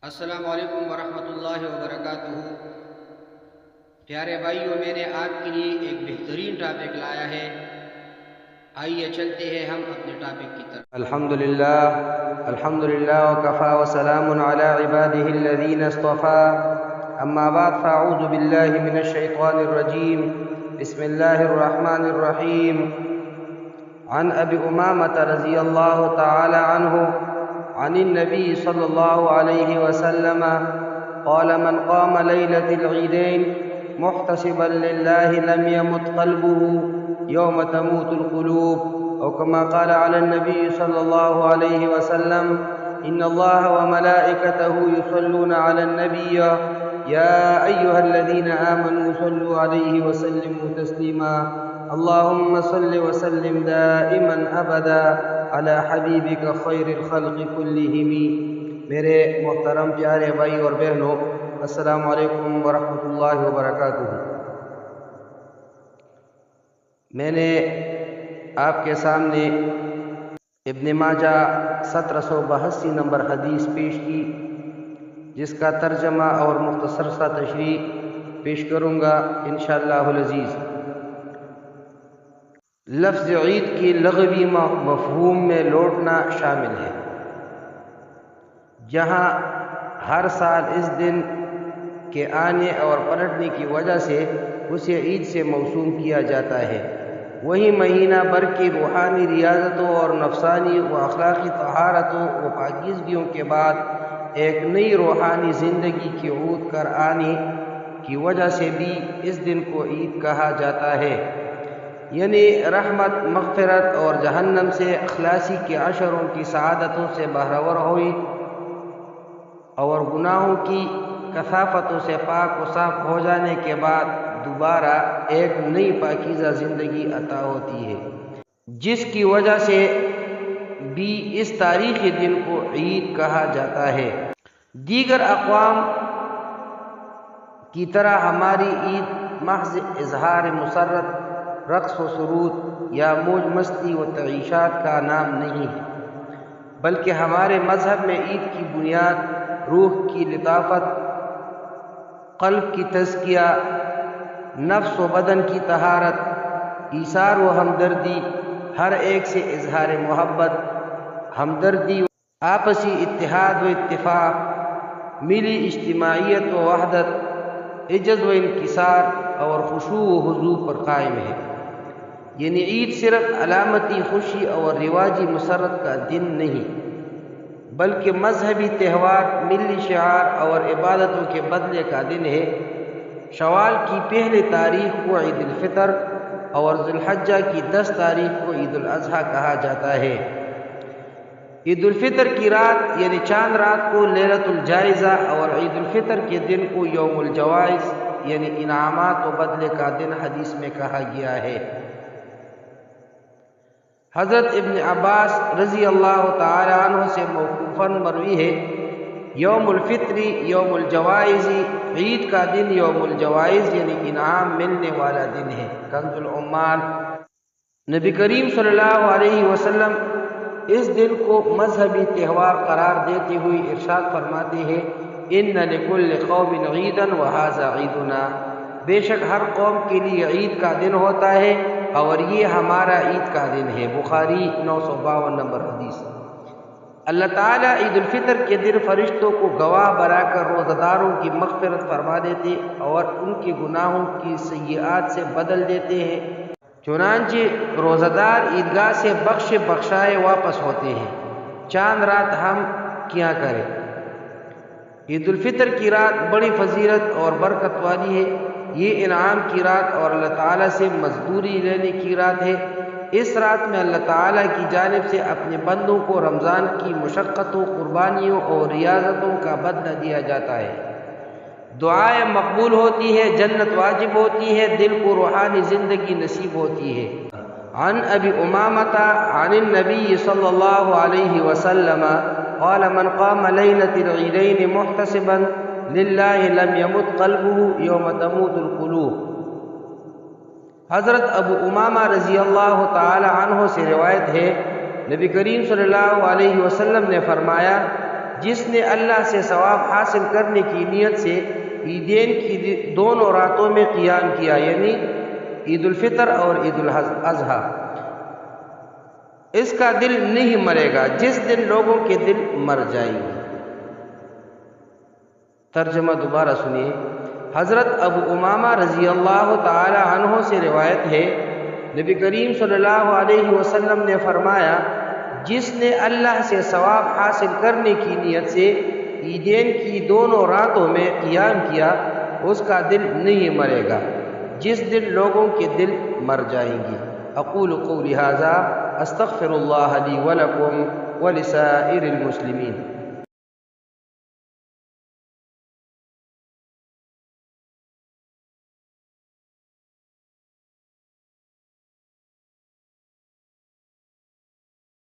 السلام علیکم ورحمۃ اللہ وبرکاتہ۔ پیارے بھائیوں، میں نے آپ کے لیے ایک بہترین ٹاپک لایا ہے، آئیے چلتے ہیں ہم اپنے ٹاپک کی طرف۔ الحمدللہ وکفا وسلام علی عباده الذین اصطفى، اما بعد فاعوذ باللہ من الشیطان الرجیم، بسم اللہ الرحمن الرحیم۔ عن ابی امامۃ رضی اللہ تعالی عنہ عن النبي صلى الله عليه وسلم قال من قام ليلة العيدين محتسبا لله لم يمت قلبه يوم تموت القلوب، أو كما قال على النبي صلى الله عليه وسلم إن الله وملائكته يصلون على النبي يا أيها الذين آمنوا صلوا عليه وسلموا تسليما، اللهم صل وسلم دائما أبدا علی حبیبک خیر الخلق کلہم۔ میرے محترم پیارے بھائی اور بہنوں، السلام علیکم ورحمۃ اللہ وبرکاتہ۔ میں نے آپ کے سامنے ابن ماجہ 1782 نمبر حدیث پیش کی، جس کا ترجمہ اور مختصر سا تشریح پیش کروں گا انشاءاللہ العزیز۔ لفظ عید کی لغوی مفہوم میں لوٹنا شامل ہے، جہاں ہر سال اس دن کے آنے اور پلٹنے کی وجہ سے اسے عید سے موسوم کیا جاتا ہے۔ وہی مہینہ بھر کی روحانی ریاضتوں اور نفسانی و اخلاقی طہارتوں و پاکیزگیوں کے بعد ایک نئی روحانی زندگی کی عود کر آنے کی وجہ سے بھی اس دن کو عید کہا جاتا ہے، یعنی رحمت، مغفرت اور جہنم سے خلاصی کے عشروں کی سعادتوں سے بہرور ہوئی اور گناہوں کی کثافتوں سے پاک و صاف ہو جانے کے بعد دوبارہ ایک نئی پاکیزہ زندگی عطا ہوتی ہے، جس کی وجہ سے بھی اس تاریخی دن کو عید کہا جاتا ہے۔ دیگر اقوام کی طرح ہماری عید محض اظہار مسرت، رقص و سرود یا موج مستی و تعیشات کا نام نہیں ہے، بلکہ ہمارے مذہب میں عید کی بنیاد روح کی لطافت، قلب کی تزکیہ، نفس و بدن کی طہارت، ایثار و ہمدردی، ہر ایک سے اظہار محبت، ہمدردی، آپسی اتحاد و اتفاق، ملی اجتماعیت و وحدت، عجز و انکسار اور خشوع و حضور پر قائم ہے۔ یعنی عید صرف علامتی خوشی اور رواجی مسرت کا دن نہیں، بلکہ مذہبی تہوار، ملی شعار اور عبادتوں کے بدلے کا دن ہے۔ شوال کی پہلی تاریخ کو عید الفطر اور ذی الحجہ کی 10 تاریخ کو عید الاضحیٰ کہا جاتا ہے۔ عید الفطر کی رات یعنی چاند رات کو لیلۃ الجائزہ اور عید الفطر کے دن کو یوم الجوائز یعنی انعامات و بدلے کا دن حدیث میں کہا گیا ہے۔ حضرت ابن عباس رضی اللہ تعالی عنہ سے موقوفاً مروی ہے، یوم الفطر یوم الجوائز، عید کا دن یوم الجوائز یعنی انعام ملنے والا دن ہے۔ کنز العمال۔ نبی کریم صلی اللہ علیہ وسلم اس دن کو مذہبی تہوار قرار دیتے ہوئے ارشاد فرماتے ہیں، ان لکل قوم عیدا وہذا عیدنا، بے شک ہر قوم کے لیے عید کا دن ہوتا ہے اور یہ ہمارا عید کا دن ہے۔ بخاری 952 نمبر حدیث۔ اللہ تعالیٰ عید الفطر کے دن فرشتوں کو گواہ بنا کر روزہ داروں کی مغفرت فرما دیتے اور ان کے گناہوں کی سیئات سے بدل دیتے ہیں، چنانچہ روزہ دار عیدگاہ سے بخشے بخشائے واپس ہوتے ہیں۔ چاند رات ہم کیا کریں؟ عید الفطر کی رات بڑی فضیلت اور برکت والی ہے۔ یہ انعام کی رات اور اللہ تعالیٰ سے مزدوری لینے کی رات ہے۔ اس رات میں اللہ تعالیٰ کی جانب سے اپنے بندوں کو رمضان کی مشقتوں، قربانیوں اور ریاضتوں کا بدلہ دیا جاتا ہے، دعائیں مقبول ہوتی ہے، جنت واجب ہوتی ہے، دل کو روحانی زندگی نصیب ہوتی ہے۔ عن ابی امامۃ عن النبی صلی اللہ علیہ وسلم قال من قام لیلۃ العیدین محتسبا للہ لم یمت قلبہ یوم تموت القلوب۔ حضرت ابو امامہ رضی اللہ تعالی عنہ سے روایت ہے، نبی کریم صلی اللہ علیہ وسلم نے فرمایا، جس نے اللہ سے ثواب حاصل کرنے کی نیت سے عیدین کی دونوں راتوں میں قیام کیا، یعنی عید الفطر اور عید الاضحیٰ، اس کا دل نہیں مرے گا جس دن لوگوں کے دل مر جائیں گے۔ ترجمہ دوبارہ سنیے۔ حضرت ابو امامہ رضی اللہ تعالی عنہ سے روایت ہے، نبی کریم صلی اللہ علیہ وسلم نے فرمایا، جس نے اللہ سے ثواب حاصل کرنے کی نیت سے عیدین کی دونوں راتوں میں قیام کیا، اس کا دل نہیں مرے گا جس دن لوگوں کے دل مر جائیں گے۔ اقول قولی ھذا استغفر اللہ لی ولکم ولسائر المسلمین۔